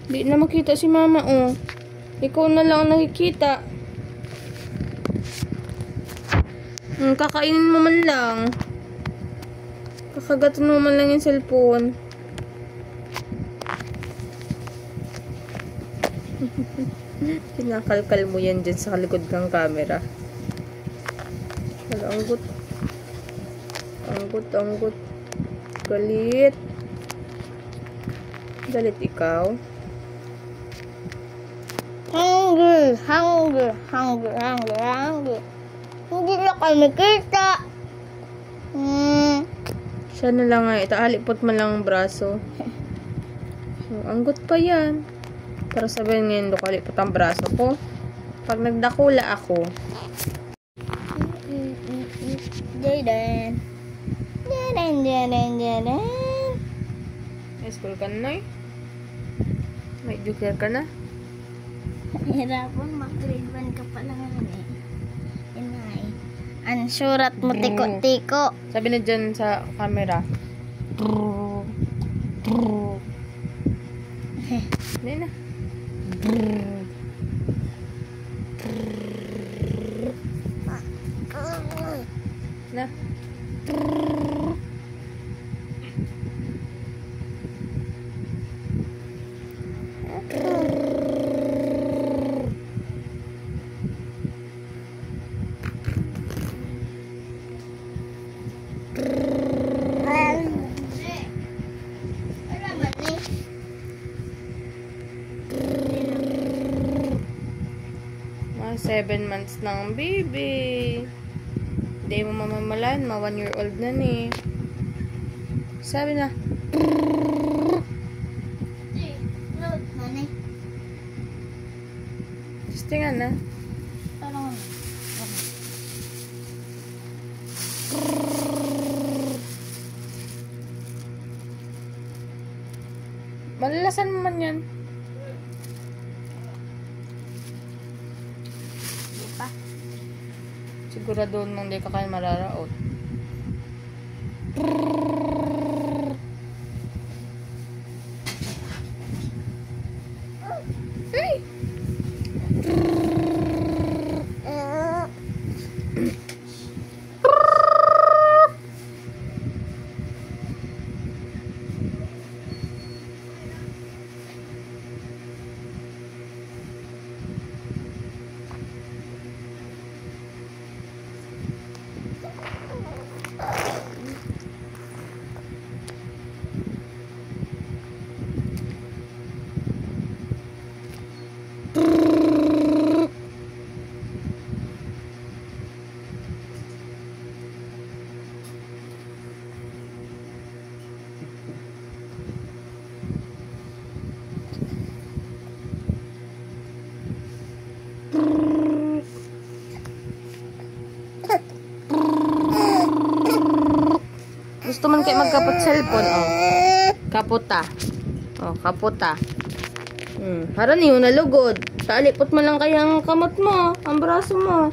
Di na makita si mama, oh. Ikaw na lang ang nakikita. Kakainin mo man lang. Kakagatan mo man lang yung cellphone. Kinakalkal mo yan dyan sa likod ng camera. Wala, anggot. Anggot. Galit. Galit ikaw. Hungry. Hindi na kami kita. Siya na lang nga. Itaalipot man lang ang braso. Anggot pa yan. Para sabihin ngayon, kalipot ang braso ko. Pag nagdakula ako. Jaden. May school ka na, eh. May joker ka na. Hirapan, mag-grade 1 ka pa lang eh. Inay. Ang surat mo tiko-tiko. Sabi na dyan sa camera. Hindi na. Na. Mga 7 months ng baby. Hindi mo mamamalan, 1 year old na ni. Sabi na. Tingnan na. Malalasan mo man yan. Di pa. Sigurado nang di ka kaya mararaot. Hey! Gusto man kayo magkapot cellphone, oh. Kaputa. Oh, kaputa. Para niyo nalugod. Talipot mo lang kayang kamot mo, ang braso mo.